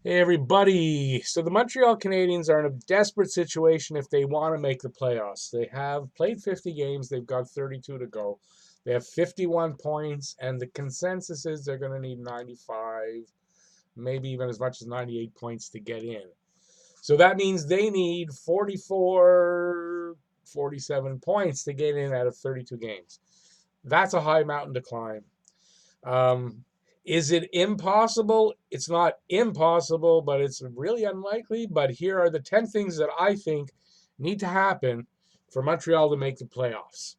Hey everybody. So the Montreal Canadiens are in a desperate situation if they want to make the playoffs. They have played 50 games, they've got 32 to go. They have 51 points, and the consensus is they're going to need 95, maybe even as much as 98 points to get in. So that means they need 44, 47 points to get in out of 32 games. That's a high mountain to climb. Um, is it impossible? It's not impossible, but it's really unlikely. But here are the 10 things that I think need to happen for Montreal to make the playoffs.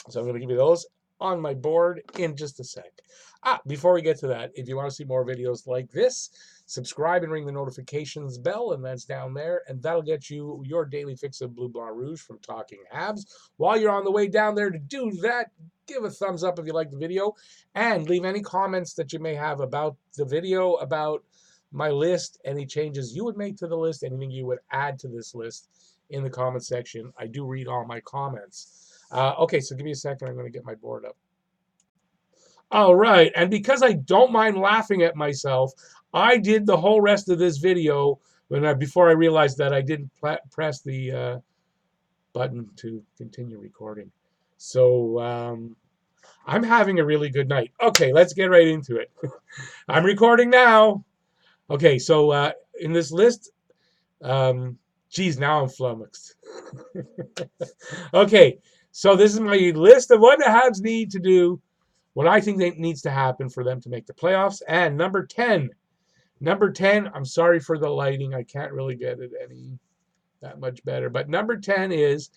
So I'm going to give you those on my board in just a sec. Before we get to that, if you want to see more videos like this, subscribe and ring the notifications bell, and that's down there, and that'll get you your daily fix of Blue Blanc Rouge from Talking Habs. While you're on the way down there to do that, give a thumbs up if you like the video, and leave any comments that you may have about the video, about my list, any changes you would make to the list, anything you would add to this list in the comment section. I do read all my comments. Okay, so give me a second. I'm going to get my board up. All right, and because I don't mind laughing at myself, I did the whole rest of this video before I realized that I didn't press the button to continue recording. So I'm having a really good night. Okay, let's get right into it. I'm recording now. Okay, so in this list, geez, now I'm flummoxed. Okay, so this is my list of what the Habs need to do, what I think needs to happen for them to make the playoffs. And number 10, I'm sorry for the lighting. I can't really get it that much better. But number 10 is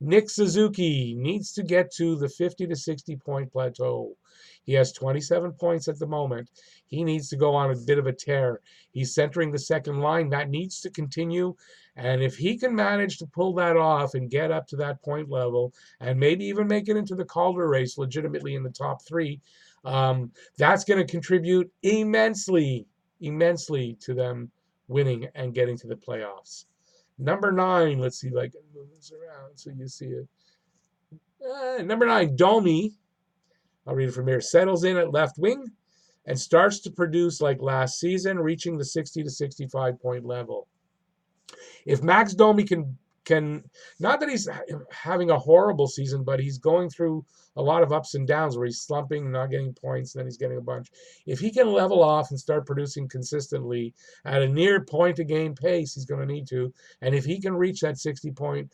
Nick Suzuki needs to get to the 50 to 60 point plateau. He has 27 points at the moment. He needs to go on a bit of a tear. He's centering the second line. That needs to continue. And if he can manage to pull that off and get up to that point level and maybe even make it into the Calder race legitimately in the top three, that's going to contribute immensely to them winning and getting to the playoffs. Number 9, let's see if I can move this around so you see it. Number 9, Domi, I'll read it from here, settles in at left wing and starts to produce like last season, reaching the 60 to 65 point level. If Max Domi can not that he's having a horrible season, but he's going through a lot of ups and downs where he's slumping, not getting points, then he's getting a bunch. If he can level off and start producing consistently at a near point a game pace, he's going to need to. And if he can reach that 60 point,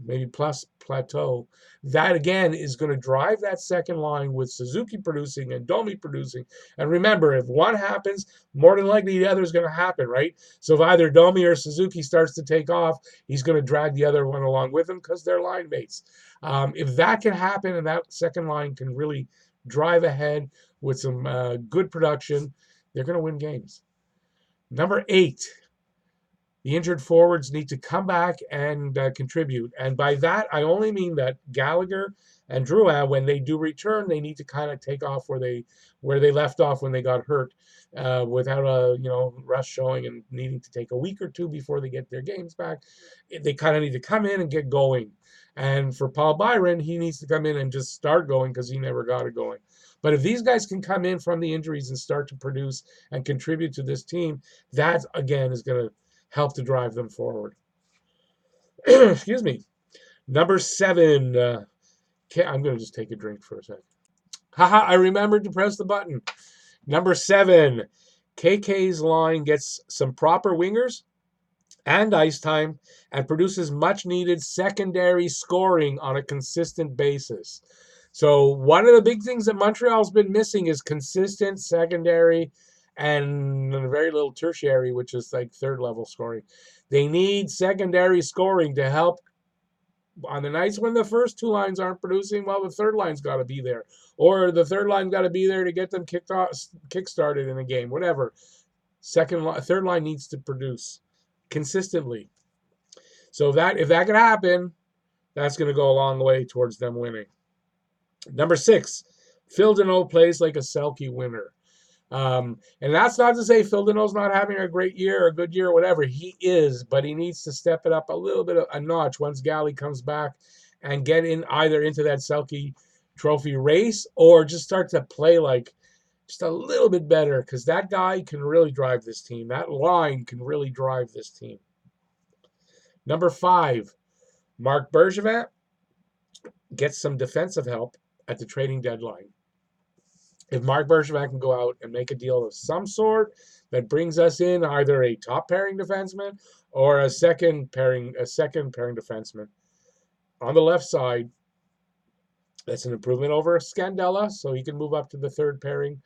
maybe plus plateau, that again is going to drive that second line with Suzuki producing and Domi producing. And remember, if one happens, more than likely the other is going to happen, right? So if either Domi or Suzuki starts to take off, he's going to drag the other one along with him because they're line mates. If that can happen and that second line can really drive ahead with some good production, they're going to win games. Number 8. The injured forwards need to come back and contribute. And by that, I only mean that Gallagher and Drouin, when they do return, they need to kind of take off where they left off when they got hurt, without a rush showing and needing to take a week or two before they get their games back. They kind of need to come in and get going. And for Paul Byron, he needs to come in and just start going because he never got it going. But if these guys can come in from the injuries and start to produce and contribute to this team, that, again, is going to help to drive them forward. Excuse me. Number 7. I'm going to just take a drink for a second. Haha, I remembered to press the button. Number 7. KK's line gets some proper wingers and ice time and produces much needed secondary scoring on a consistent basis. So one of the big things that Montreal's been missing is consistent secondary and very little tertiary, which is like third level scoring. They need secondary scoring to help on the nights when the first two lines aren't producing. Well, the third line's got to be there, or the third line got to be there to get them kick-started in a game, whatever. Third line needs to produce consistently. So if that can happen, that's going to go a long way towards them winning. Number 6, Phil Deneau plays like a Selke winner. And that's not to say Phil Deneau's not having a great year or a good year or whatever. He is, but he needs to step it up a little bit of a notch once Gally comes back and get in either into that Selke trophy race or just start to play like just a little bit better, because that guy can really drive this team. That line can really drive this team. Number 5, Marc Bergevin gets some defensive help at the trading deadline. If Marc Bergevin can go out and make a deal of some sort that brings us in either a top pairing defenseman or a second pairing defenseman on the left side, that's an improvement over Scandella, so he can move up to the third pairing,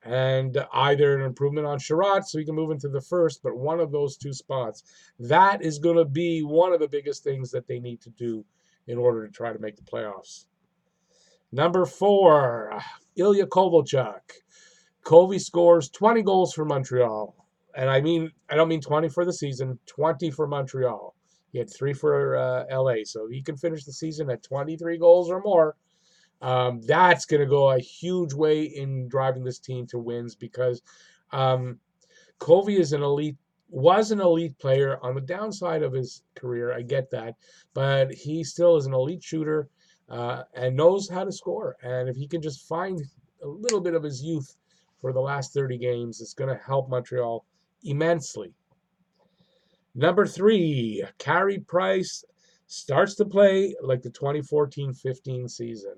and either an improvement on Sherratt, so he can move into the first, but one of those two spots. That is going to be one of the biggest things that they need to do in order to try to make the playoffs. Number 4, Ilya Kovalchuk. Covey scores 20 goals for Montreal. And I don't mean 20 for the season, 20 for Montreal. He had 3 for LA. So he can finish the season at 23 goals or more. That's going to go a huge way in driving this team to wins, because Covey was an elite player on the downside of his career. I get that. But he still is an elite shooter and knows how to score. And if he can just find a little bit of his youth for the last 30 games, it's going to help Montreal immensely. Number 3, Carey Price starts to play like the 2014-15 season.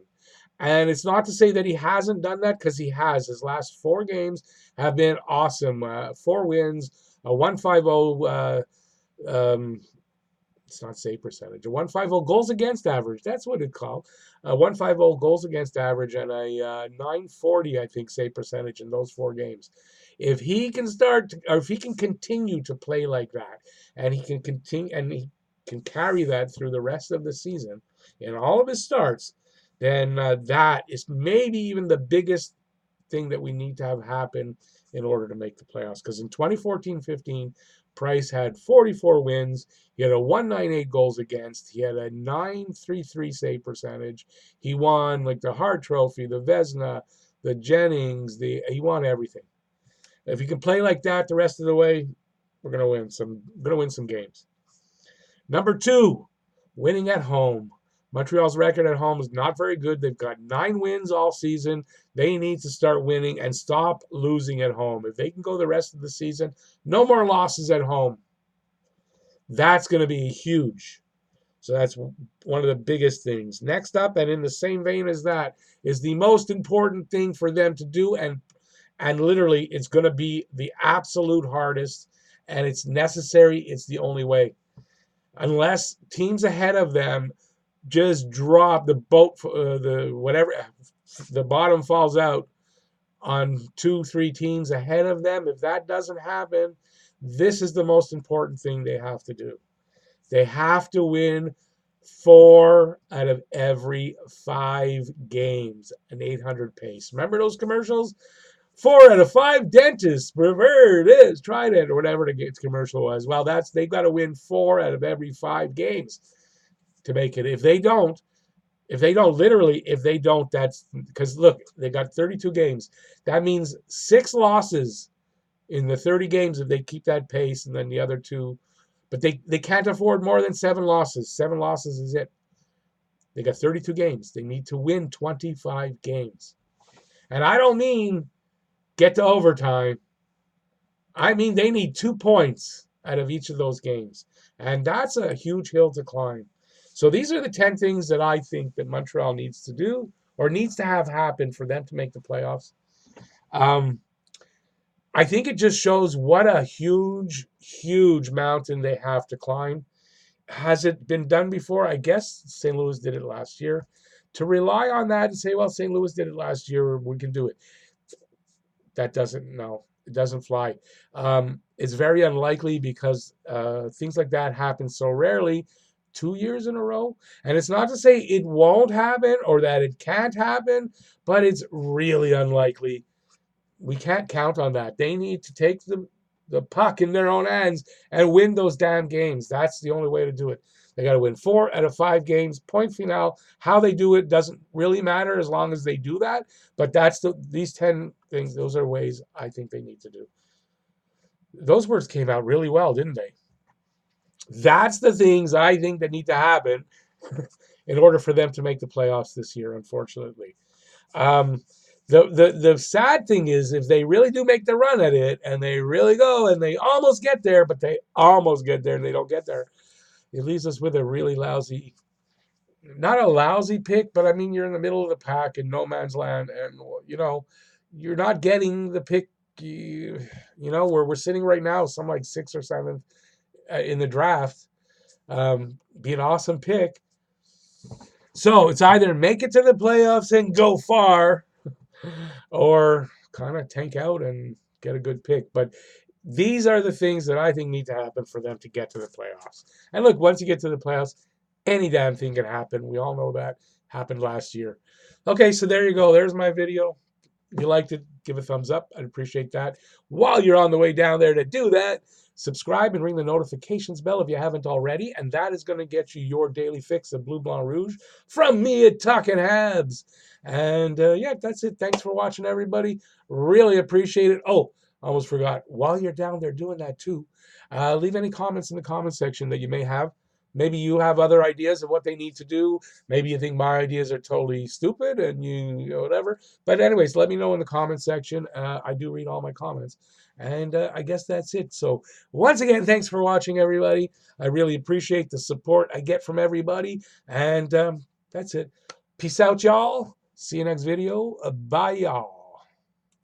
And it's not to say that he hasn't done that, because he has. His last 4 games have been awesome. 4 wins, a 150, it's not save percentage, a 150 goals against average. That's what it's called. A 150 goals against average and a 940, I think, save percentage in those 4 games. If he can if he can continue to play like that, and he can continue, and he can carry that through the rest of the season in all of his starts, then that is maybe even the biggest thing that we need to have happen in order to make the playoffs. Because in 2014-15, Price had 44 wins. He had a 198 goals against. He had a 933 save percentage. He won like the Hart Trophy, the Vezina, the Jennings. He won everything. If he can play like that the rest of the way, we're gonna win some games. Number 2, winning at home. Montreal's record at home is not very good. They've got 9 wins all season. They need to start winning and stop losing at home. If they can go the rest of the season, no more losses at home. That's going to be huge. So that's one of the biggest things. Next up, and in the same vein as that, is the most important thing for them to do, and literally it's going to be the absolute hardest, and it's necessary. It's the only way. Unless teams ahead of them just drop the boat, the bottom falls out on 2-3 teams ahead of them. If that doesn't happen, this is the most important thing they have to do. They have to win 4 out of every 5 games, an 800 pace. Remember those commercials? 4 out of 5 dentists prefer this, Trident, or whatever the commercial was. Well, they've got to win 4 out of every 5 games to make it. If they don't, that's because look, they got 32 games. That means 6 losses in the 30 games if they keep that pace, and then the other 2. But they can't afford more than 7 losses. 7 losses is it. They got 32 games. They need to win 25 games. And I don't mean get to overtime. I mean they need 2 points out of each of those games. And that's a huge hill to climb. So these are the 10 things that I think that Montreal needs to do, or needs to have happen for them to make the playoffs. I think it just shows what a huge, huge mountain they have to climb. Has it been done before? I guess St. Louis did it last year. To rely on that and say, well, St. Louis did it last year, we can do it. It doesn't fly. It's very unlikely, because things like that happen so rarely. 2 years in a row. And it's not to say it won't happen or that it can't happen, but it's really unlikely. We can't count on that. They need to take the puck in their own hands and win those damn games. That's the only way to do it. They got to win 4 out of 5 games, point final. How they do it doesn't really matter as long as they do that. But these 10 things, those are ways I think they need to do. Those words came out really well, didn't they? That's the things I think that need to happen in order for them to make the playoffs this year, unfortunately. The sad thing is, if they really do make the run at it and they really go and they almost get there, but they almost get there and they don't get there, it leaves us with a really lousy, not a lousy pick, but I mean, you're in the middle of the pack in no man's land, and you're not getting the pick. Where we're sitting right now, some like 6th or 7th in the draft, be an awesome pick. So it's either make it to the playoffs and go far, or kind of tank out and get a good pick. But these are the things that I think need to happen for them to get to the playoffs. And look, once you get to the playoffs, any damn thing can happen. We all know that happened last year. Okay, so there you go. There's my video. If you liked it, give a thumbs up. I'd appreciate that. While you're on the way down there to do that, subscribe and ring the notifications bell if you haven't already. And that is going to get you your daily fix of Blue Blanc Rouge from me at Talking Habs. And yeah, that's it. Thanks for watching, everybody. Really appreciate it. Oh, I almost forgot. While you're down there doing that too, leave any comments in the comment section that you may have. Maybe you have other ideas of what they need to do. Maybe you think my ideas are totally stupid and whatever. But anyways, let me know in the comment section. I do read all my comments. And I guess that's it. So once again, thanks for watching, everybody. I really appreciate the support I get from everybody. And that's it. Peace out, y'all. See you next video. Bye, y'all.